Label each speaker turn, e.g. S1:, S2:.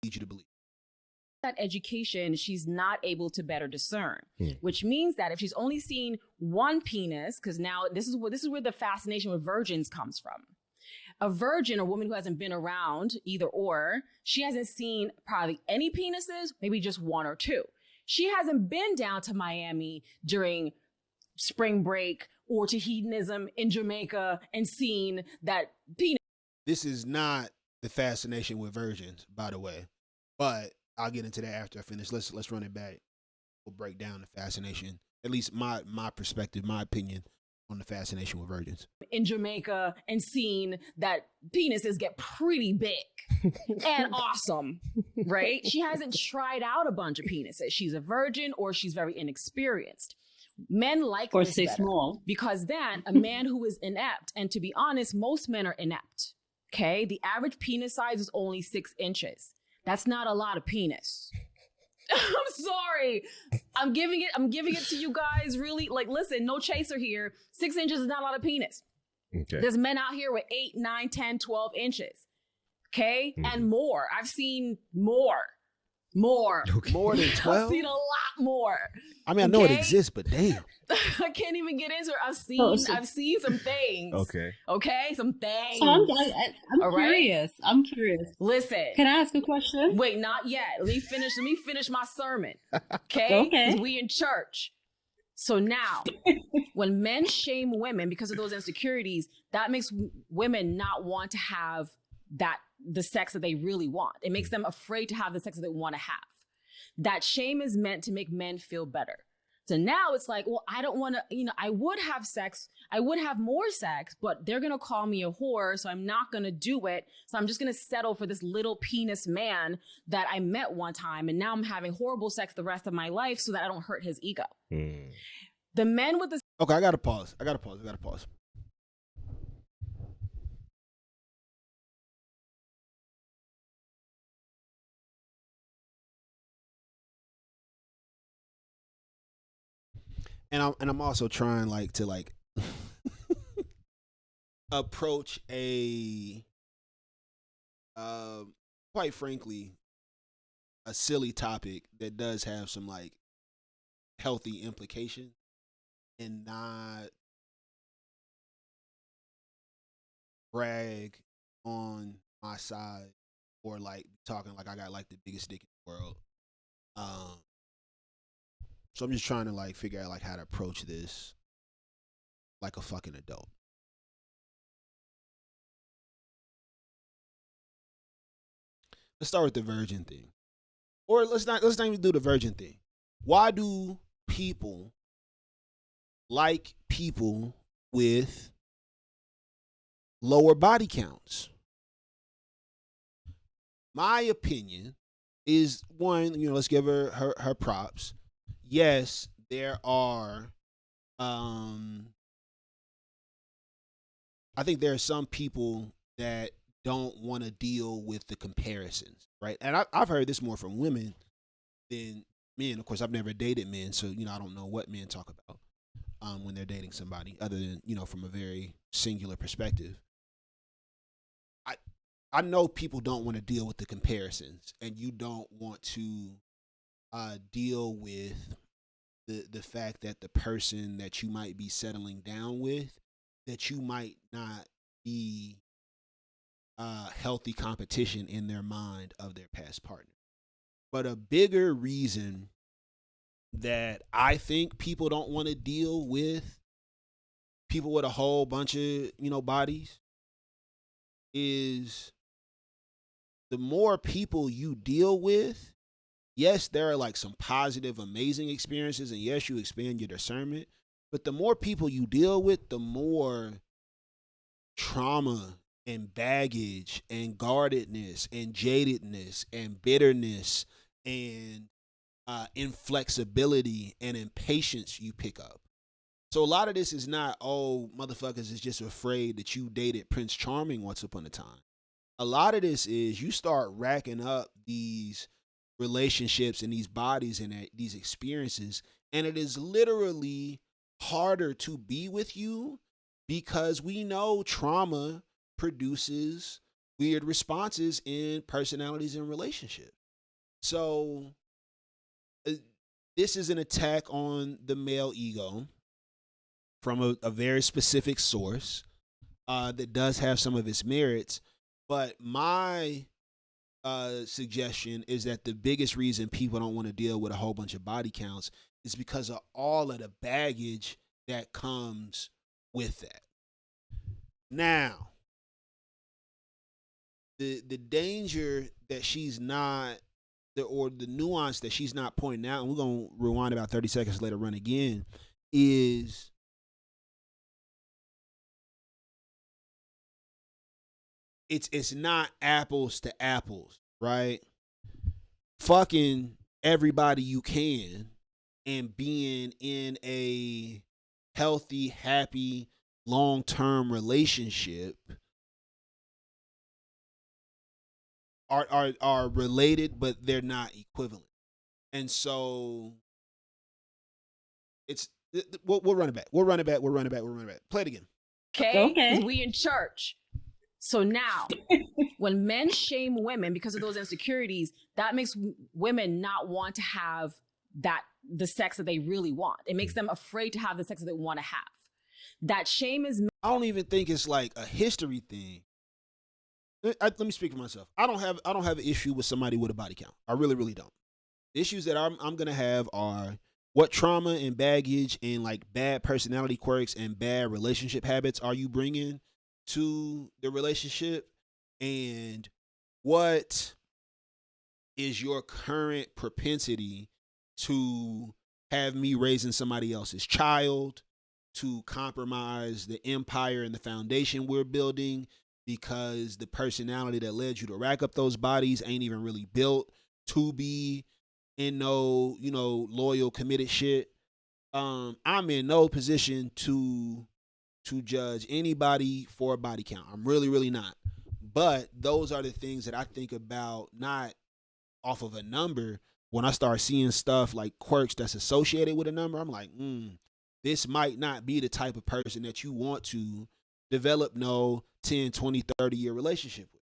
S1: lead you to believe.
S2: That education, she's not able to better discern, which means that if she's only seen one penis, because now this is where the fascination with virgins comes from. A virgin, a woman who hasn't been around either or, she hasn't seen probably any penises, maybe just one or two. She hasn't been down to Miami during spring break or to hedonism in Jamaica and seen that penis.
S1: This is not the fascination with virgins, by the way, but I'll get into that after I finish. Let's run it back. We'll break down the fascination, at least my perspective, my opinion on the fascination with virgins.
S2: In Jamaica and seen that penises get pretty big and awesome, right? She hasn't tried out a bunch of penises. She's a virgin or she's very inexperienced. Men like
S3: or
S2: this
S3: say
S2: better,
S3: small,
S2: because then a man who is inept, and to be honest, most men are inept. Okay, the average penis size is only 6 inches. That's not a lot of penis. I'm sorry. I'm giving it to you guys really. Like, listen, no chaser here. 6 inches is not a lot of penis.
S4: Okay.
S2: There's men out here with 8, 9, 10, 12 inches. Okay. And more. I've seen more.
S4: Okay.
S1: More than 12?
S2: I've seen a lot more.
S1: I mean, I know it exists, but damn.
S2: I can't even get into it. I've seen some things.
S4: Okay.
S2: Okay, some things.
S3: So I'm
S2: All right?
S3: curious. I'm curious.
S2: Listen.
S3: Can I ask a question?
S2: Wait, not yet. Let me finish my sermon. Okay?
S3: Okay.
S2: 'Cause we in church. So now, when men shame women because of those insecurities, that makes women not want to have the sex that they really want. It makes them afraid to have the sex that they want to have. That shame is meant to make men feel better. So now it's like, well, I don't want to, I would have sex. I would have more sex, but they're going to call me a whore. So I'm not going to do it. So I'm just going to settle for this little penis man that I met one time. And now I'm having horrible sex the rest of my life so that I don't hurt his ego. The men with the...
S1: Okay, I got to pause. And I'm also trying to approach a quite frankly a silly topic that does have some healthy implication and not brag on my side or talking like I got the biggest dick in the world. So I'm just trying to figure out how to approach this like a fucking adult. Let's start with the virgin thing. Or let's not even do the virgin thing. Why do people like people with lower body counts? My opinion is, one, let's give her props. Yes, there are I think there are some people that don't want to deal with the comparisons, right? And I've heard this more from women than men. Of course, I've never dated men, so I don't know what men talk about when they're dating somebody, other than from a very singular perspective. I know people don't want to deal with the comparisons, and you don't want to deal with the fact that the person that you might be settling down with, that you might not be healthy competition in their mind of their past partner. But a bigger reason that I think people don't want to deal with people with a whole bunch of bodies is the more people you deal with. Yes, there are some positive, amazing experiences, and yes, you expand your discernment. But the more people you deal with, the more trauma and baggage and guardedness and jadedness and bitterness and inflexibility and impatience you pick up. So a lot of this is not, oh, motherfuckers is just afraid that you dated Prince Charming once upon a time. A lot of this is you start racking up these relationships and these bodies and these experiences, and it is literally harder to be with you because we know trauma produces weird responses in personalities and relationships. So this is an attack on the male ego from a very specific source that does have some of its merits. But my suggestion is that the biggest reason people don't want to deal with a whole bunch of body counts is because of all of the baggage that comes with that. Now, the danger that she's not, or the nuance that she's not pointing out, and we're going to rewind about 30 seconds later, run again, is it's not apples to apples, right? Fucking everybody you can and being in a healthy, happy, long-term relationship are related, but they're not equivalent. And so it's we'll run it back. We'll run it back. Play it again.
S2: Okay. We in church. So now, when men shame women because of those insecurities, that makes women not want to have the sex that they really want. It makes them afraid to have the sex that they want to have. That shame is.
S1: I don't even think it's like a history thing. Let me speak for myself. I don't have an issue with somebody with a body count. I really, really don't. The issues that I'm gonna have are what trauma and baggage and like bad personality quirks and bad relationship habits are you bringing to the relationship, and what is your current propensity to have me raising somebody else's child, to compromise the empire and the foundation we're building because the personality that led you to rack up those bodies ain't even really built to be in no, loyal, committed shit. I'm in no position to judge anybody for a body count. I'm really, really not. But those are the things that I think about, not off of a number. When I start seeing stuff like quirks that's associated with a number, I'm like, this might not be the type of person that you want to develop no 10, 20, 30-year relationship with.